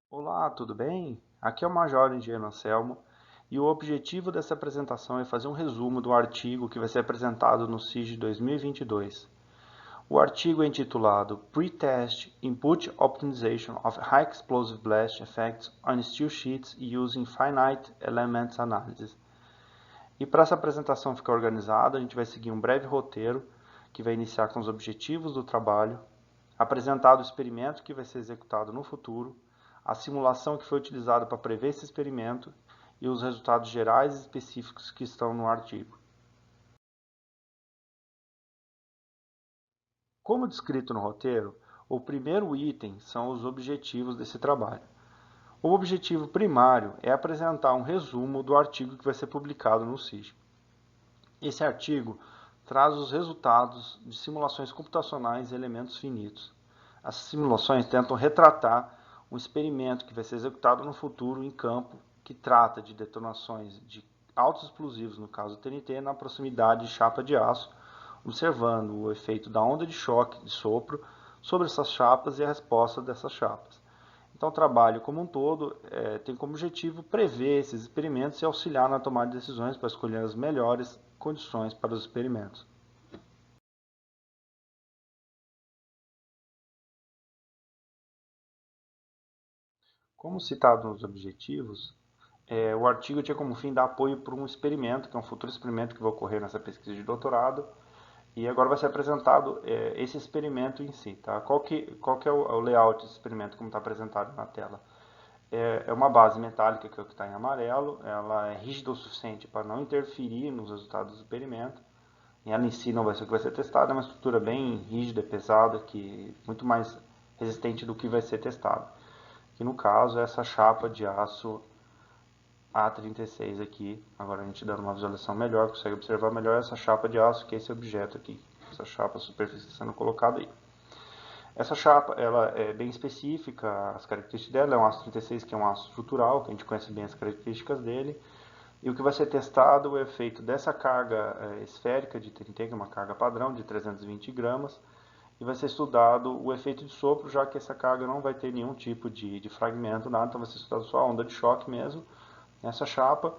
Olá, tudo bem? Aqui é o Major Engenheiro Anselmo e o objetivo dessa apresentação é fazer um resumo do artigo que vai ser apresentado no CIG 2022. O artigo é intitulado Pre-Test Input Optimization of High Explosive Blast Effects on Steel Sheets Using Finite Elements Analysis. E para essa apresentação ficar organizada, a gente vai seguir um breve roteiro que vai iniciar com os objetivos do trabalho, apresentado o experimento que vai ser executado no futuro, a simulação que foi utilizada para prever esse experimento e os resultados gerais e específicos que estão no artigo. Como descrito no roteiro, o primeiro item são os objetivos desse trabalho. O objetivo primário é apresentar um resumo do artigo que vai ser publicado no CIG. Esse artigo traz os resultados de simulações computacionais de elementos finitos. As simulações tentam retratar um experimento que vai ser executado no futuro em campo, que trata de detonações de altos explosivos, no caso do TNT, na proximidade de chapa de aço, observando o efeito da onda de choque de sopro sobre essas chapas e a resposta dessas chapas. Então, o trabalho como um todo tem como objetivo prever esses experimentos e auxiliar na tomada de decisões para escolher as melhores condições para os experimentos. Como citado nos objetivos, o artigo tinha como fim dar apoio para um experimento, que é um futuro experimento que vai ocorrer nessa pesquisa de doutorado, e agora vai ser apresentado esse experimento em si. Tá? Qual que é o layout desse experimento, como está apresentado na tela? É uma base metálica, que é o que está em amarelo, ela é rígida o suficiente para não interferir nos resultados do experimento, e ela em si não vai ser o que vai ser testado, é uma estrutura bem rígida, pesada, que muito mais resistente do que vai ser testado. Que no caso é essa chapa de aço A36 aqui. Agora a gente dando uma visualização melhor, consegue observar melhor essa chapa de aço, que é esse objeto aqui, essa chapa superfície sendo colocada aí. Essa chapa ela é bem específica, as características dela é um aço 36, que é um aço estrutural, que a gente conhece bem as características dele. E o que vai ser testado é o efeito dessa carga esférica de TNT, que é uma carga padrão de 320 gramas, e vai ser estudado o efeito de sopro, já que essa carga não vai ter nenhum tipo de fragmento, nada, então vai ser estudado só a onda de choque mesmo, nessa chapa.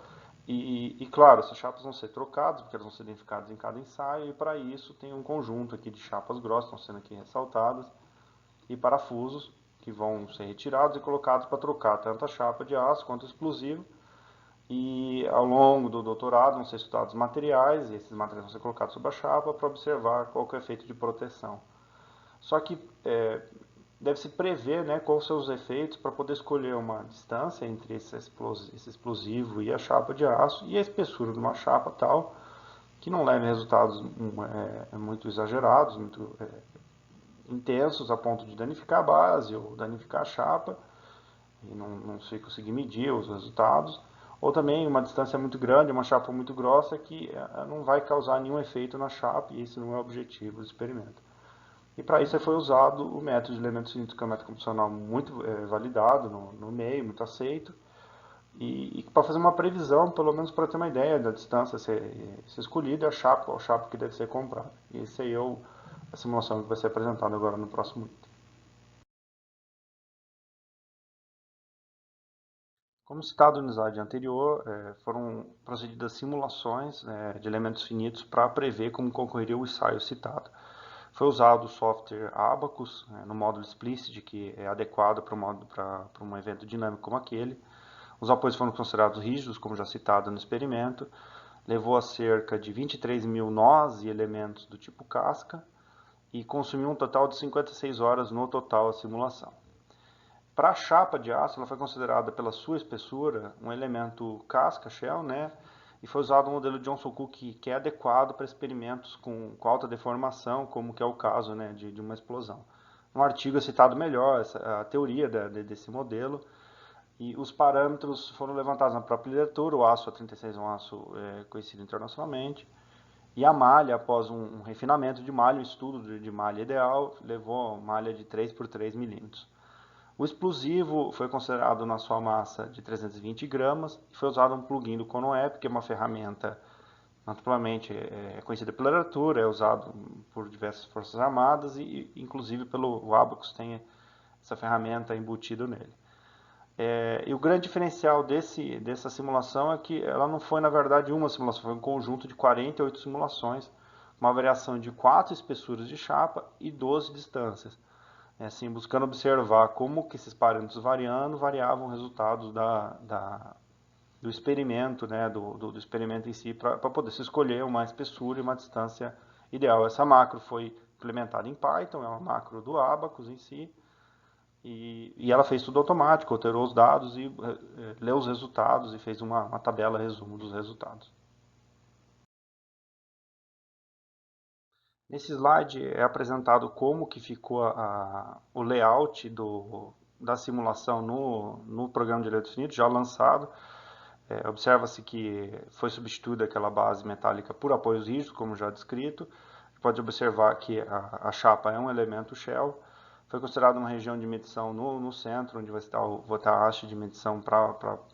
Claro, essas chapas vão ser trocadas, porque elas vão ser identificadas em cada ensaio, e para isso tem um conjunto aqui de chapas grossas, estão sendo aqui ressaltadas, e parafusos que vão ser retirados e colocados para trocar tanto a chapa de aço quanto o explosivo. E ao longo do doutorado vão ser estudados materiais, e esses materiais vão ser colocados sobre a chapa para observar qual que é o efeito de proteção. Só que deve-se prever, né, quais são os efeitos para poder escolher uma distância entre esse explosivo e a chapa de aço e a espessura de uma chapa tal que não leve a resultados muito exagerados, muito intensos a ponto de danificar a base ou danificar a chapa e não se conseguir medir os resultados. Ou também uma distância muito grande, uma chapa muito grossa que não vai causar nenhum efeito na chapa e esse não é o objetivo do experimento. E para isso foi usado o método de elementos finitos, que é um método computacional muito validado no meio, muito aceito, e para fazer uma previsão, pelo menos para ter uma ideia da distância ser escolhida e a chapa que deve ser comprada. E esse aí é a simulação que vai ser apresentada agora no próximo item. Como citado no slide anterior, foram procedidas simulações de elementos finitos para prever como concorreria o ensaio citado. Foi usado o software Abacus no módulo Explicit, que é adequado para um evento dinâmico como aquele. Os apoios foram considerados rígidos, como já citado no experimento. Levou a cerca de 23 mil nós e elementos do tipo casca e consumiu um total de 56 horas no total a simulação. Para a chapa de aço, ela foi considerada pela sua espessura um elemento casca, shell, né? E foi usado um modelo Johnson Cook que é adequado para experimentos com alta deformação, como que é o caso, né, de uma explosão. No artigo é citado melhor a teoria desse modelo e os parâmetros foram levantados na própria literatura. O aço A36 é um aço conhecido internacionalmente. E a malha, após um refinamento de malha, um estudo de malha ideal, levou a malha de 3 por 3 milímetros. O explosivo foi considerado na sua massa de 320 gramas e foi usado um plugin do ConoApp, que é uma ferramenta naturalmente conhecida pela literatura, é usado por diversas forças armadas e inclusive pelo Abacus tem essa ferramenta embutida nele. E o grande diferencial dessa simulação é que ela não foi, na verdade, uma simulação, foi um conjunto de 48 simulações, uma variação de 4 espessuras de chapa e 12 distâncias. Assim, buscando observar como que esses parâmetros variavam os resultados do experimento, né, do experimento em si, para poder se escolher uma espessura e uma distância ideal. Essa macro foi implementada em Python, é uma macro do Abacus em si, e ela fez tudo automático, alterou os dados e leu os resultados e fez uma tabela resumo dos resultados. Nesse slide é apresentado como que ficou o layout da simulação no programa de direito definido, já lançado. Observa-se que foi substituída aquela base metálica por apoios rígidos, como já descrito. Pode observar que a chapa é um elemento shell. Foi considerada uma região de medição no centro, onde vai estar a haste de medição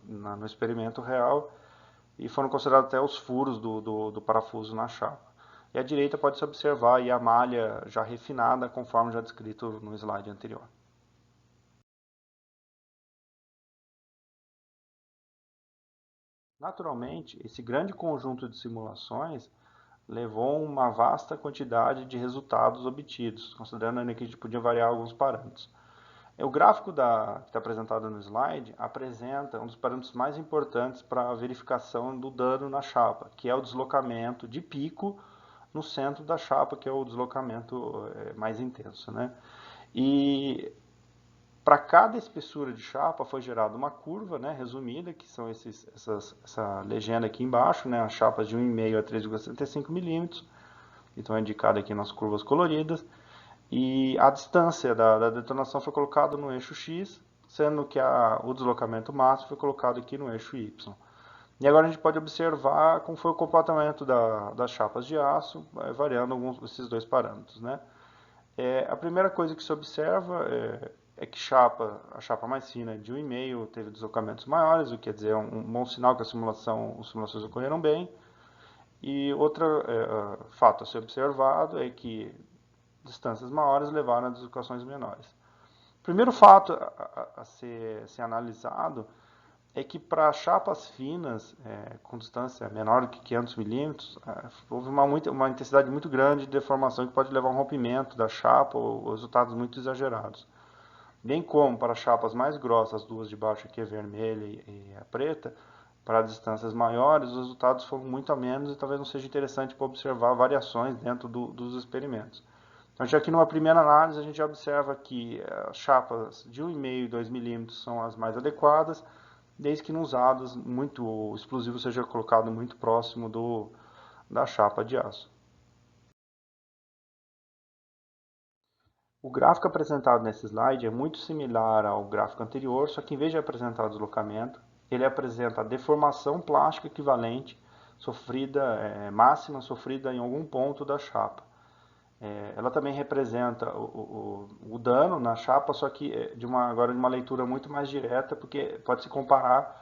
no experimento real. E foram considerados até os furos do parafuso na chapa. E à direita pode-se observar aí a malha já refinada, conforme já descrito no slide anterior. Naturalmente, esse grande conjunto de simulações levou uma vasta quantidade de resultados obtidos, considerando ainda que a gente podia variar alguns parâmetros. O gráfico que está apresentado no slide apresenta um dos parâmetros mais importantes para a verificação do dano na chapa, que é o deslocamento de pico no centro da chapa, que é o deslocamento mais intenso, né? E para cada espessura de chapa foi gerada uma curva, né, resumida, que são essa legenda aqui embaixo, né, as chapas de 1,5 a 3,75 milímetros, então é indicada aqui nas curvas coloridas, e a distância da detonação foi colocada no eixo X, sendo que o deslocamento máximo foi colocado aqui no eixo Y. E agora a gente pode observar como foi o comportamento das chapas de aço, variando esses dois parâmetros, né? A primeira coisa que se observa é que a chapa mais fina de 1,5 teve deslocamentos maiores, o que quer dizer é um bom sinal que as simulações ocorreram bem. E outro fato a ser observado é que distâncias maiores levaram a deslocações menores. O primeiro fato a ser analisado é que para chapas finas, com distância menor do que 500 milímetros, houve uma intensidade muito grande de deformação que pode levar a um rompimento da chapa ou resultados muito exagerados. Bem como para chapas mais grossas, as duas de baixo aqui, a vermelha e a preta, para distâncias maiores, os resultados foram muito a menos e talvez não seja interessante para observar variações dentro dos experimentos. Então, já aqui numa primeira análise, a gente observa que as chapas de 1,5 e 2 milímetros são as mais adequadas, desde que não usadas, o explosivo seja colocado muito próximo da chapa de aço. O gráfico apresentado nesse slide é muito similar ao gráfico anterior, só que em vez de apresentar o deslocamento, ele apresenta a deformação plástica equivalente máxima sofrida em algum ponto da chapa. Ela também representa o dano na chapa, só que agora de uma leitura muito mais direta, porque pode se comparar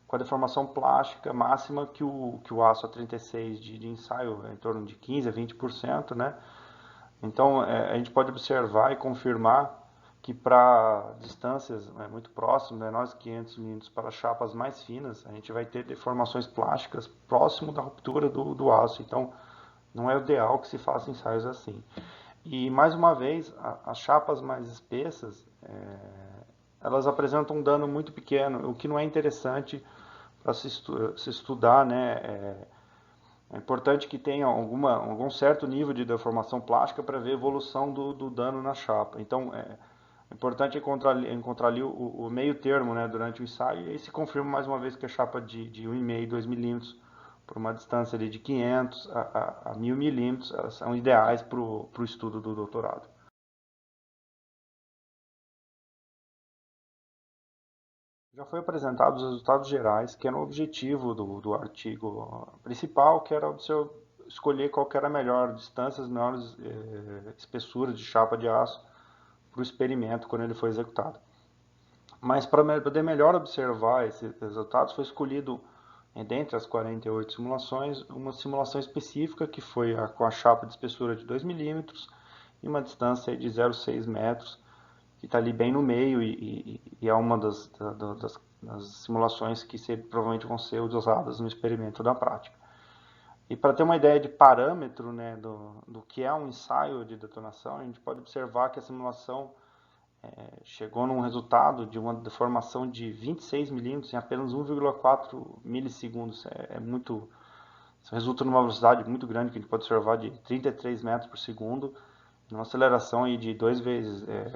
com a deformação plástica máxima que o aço A36 de ensaio, em torno de 15 a 20%, né? Então, a gente pode observar e confirmar que para distâncias muito próximas, menores de 500 milímetros, para chapas mais finas, a gente vai ter deformações plásticas próximo da ruptura do aço. Então, não é o ideal que se faça ensaios assim. E, mais uma vez, as chapas mais espessas, elas apresentam um dano muito pequeno, o que não é interessante para se estudar, né? É importante que tenha algum certo nível de deformação plástica para ver a evolução do dano na chapa. Então, é importante encontrar ali o meio termo, né, durante o ensaio, e aí se confirma mais uma vez que a chapa de 1,5 e 2 milímetros, por uma distância ali de 500 a 1.000 milímetros, elas são ideais para o estudo do doutorado. Já foi apresentado os resultados gerais, que era o objetivo do artigo principal, que era o seu escolher qual que era a melhor distância, as melhores espessuras de chapa de aço para o experimento quando ele foi executado. Mas para poder melhor observar esses resultados, foi escolhido, dentre as 48 simulações, uma simulação específica que foi com a chapa de espessura de 2 milímetros e uma distância de 0,6 metros, que está ali bem no meio e é uma das simulações que provavelmente vão ser usadas no experimento da prática. E para ter uma ideia de parâmetro, né, do que é um ensaio de detonação, a gente pode observar que a simulação chegou num resultado de uma deformação de 26 milímetros em apenas 1,4 milissegundos. Isso resulta numa velocidade muito grande, que a gente pode observar de 33 metros por segundo, numa aceleração aí de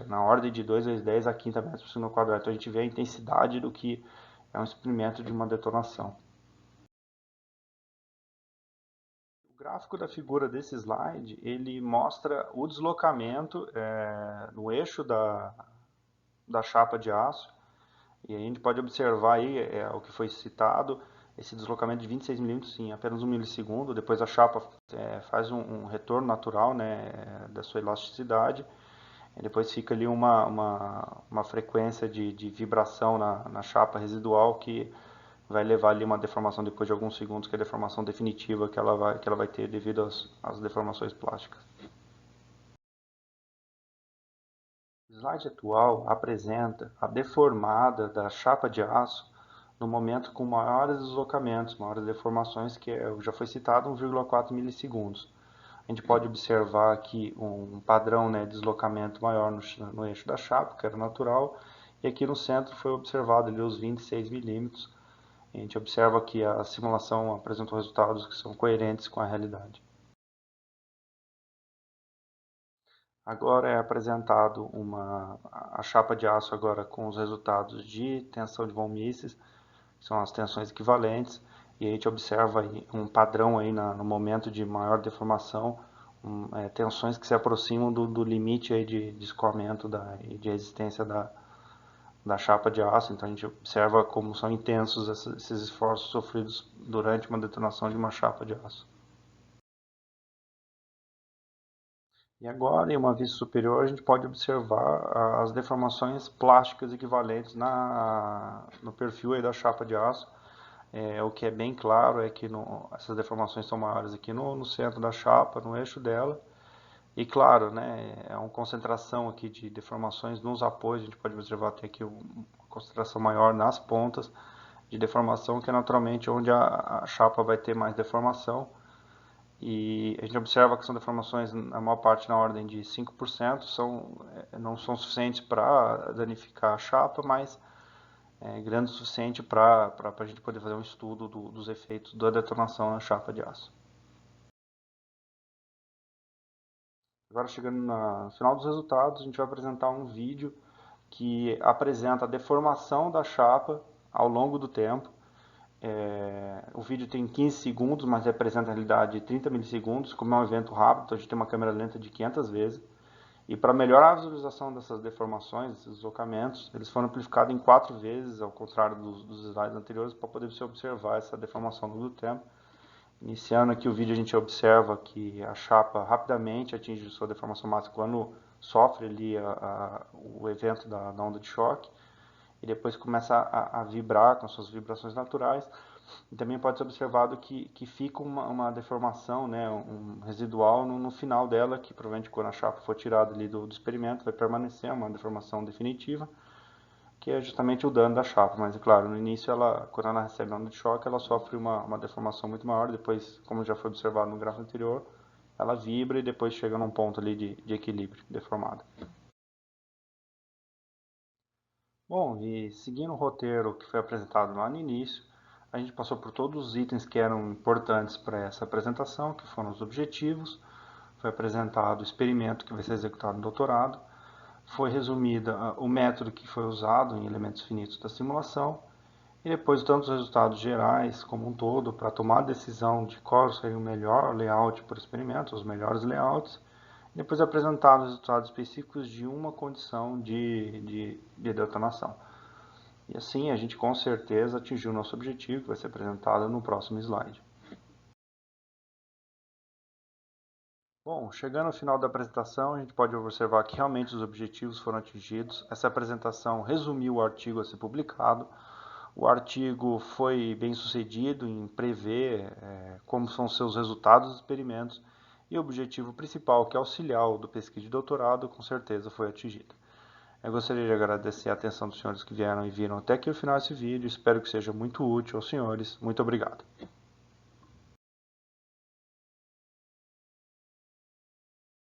na ordem de 2 vezes 10 a quinta metros por segundo ao quadrado. Então a gente vê a intensidade do que é um experimento de uma detonação. O gráfico da figura desse slide, ele mostra o deslocamento no eixo da chapa de aço. E a gente pode observar aí o que foi citado, esse deslocamento de 26 milímetros em apenas 1 milissegundo. Depois a chapa faz um retorno natural, né, da sua elasticidade. E depois fica ali uma frequência de vibração na chapa residual que vai levar ali uma deformação depois de alguns segundos, que é a deformação definitiva que ela vai ter devido às deformações plásticas. O slide atual apresenta a deformada da chapa de aço no momento com maiores deslocamentos, maiores deformações, que já foi citado 1,4 milissegundos. A gente pode observar aqui um padrão, né, de deslocamento maior no eixo da chapa, que era natural, e aqui no centro foi observado ali os 26 milímetros. A gente observa que a simulação apresentou resultados que são coerentes com a realidade. Agora é apresentado a chapa de aço agora com os resultados de tensão de von Mises, que são as tensões equivalentes, e a gente observa aí um padrão aí no momento de maior deformação, tensões que se aproximam do limite aí de escoamento e de resistência da chapa de aço. Então a gente observa como são intensos esses esforços sofridos durante uma detonação de uma chapa de aço. E agora, em uma vista superior, a gente pode observar as deformações plásticas equivalentes no perfil aí da chapa de aço. O que é bem claro é que essas deformações são maiores aqui no centro da chapa, no eixo dela. E claro, né, é uma concentração aqui de deformações nos apoios. A gente pode observar até aqui uma concentração maior nas pontas de deformação, que é naturalmente onde a chapa vai ter mais deformação. E a gente observa que são deformações, na maior parte, na ordem de 5%, não são suficientes para danificar a chapa, mas grande o suficiente para a gente poder fazer um estudo dos efeitos da detonação na chapa de aço. Agora, chegando no final dos resultados, a gente vai apresentar um vídeo que apresenta a deformação da chapa ao longo do tempo. O vídeo tem 15 segundos, mas representa a realidade de 30 milissegundos. Como é um evento rápido, então a gente tem uma câmera lenta de 500 vezes. E para melhorar a visualização dessas deformações, desses deslocamentos, eles foram amplificados em 4 vezes, ao contrário dos slides anteriores, para poder se observar essa deformação ao longo do tempo. Iniciando aqui o vídeo, a gente observa que a chapa rapidamente atinge sua deformação máxima quando sofre ali o evento da onda de choque, e depois começa a vibrar com suas vibrações naturais. E também pode ser observado que fica uma deformação, né, um residual no final dela, que provavelmente quando a chapa for tirada ali do experimento vai permanecer uma deformação definitiva, que é justamente o dano da chapa. Mas, é claro, no início, quando ela recebe a onda de choque, ela sofre uma deformação muito maior. Depois, como já foi observado no gráfico anterior, ela vibra e depois chega num ponto ali de equilíbrio deformado. Bom, e seguindo o roteiro que foi apresentado lá no início, a gente passou por todos os itens que eram importantes para essa apresentação, que foram os objetivos, foi apresentado o experimento que vai ser executado no doutorado, foi resumida o método que foi usado em elementos finitos da simulação, e depois tanto os resultados gerais como um todo, para tomar a decisão de qual seria o melhor layout para o experimento, os melhores layouts, e depois apresentar os resultados específicos de uma condição de detonação. E assim a gente com certeza atingiu o nosso objetivo, que vai ser apresentado no próximo slide. Bom, chegando ao final da apresentação, a gente pode observar que realmente os objetivos foram atingidos. Essa apresentação resumiu o artigo a ser publicado. O artigo foi bem sucedido em prever como são seus resultados dos experimentos, e o objetivo principal, que é auxiliar o do pesquisa de doutorado, com certeza foi atingido. Eu gostaria de agradecer a atenção dos senhores que vieram e viram até aqui o final desse vídeo. Espero que seja muito útil aos senhores. Muito obrigado.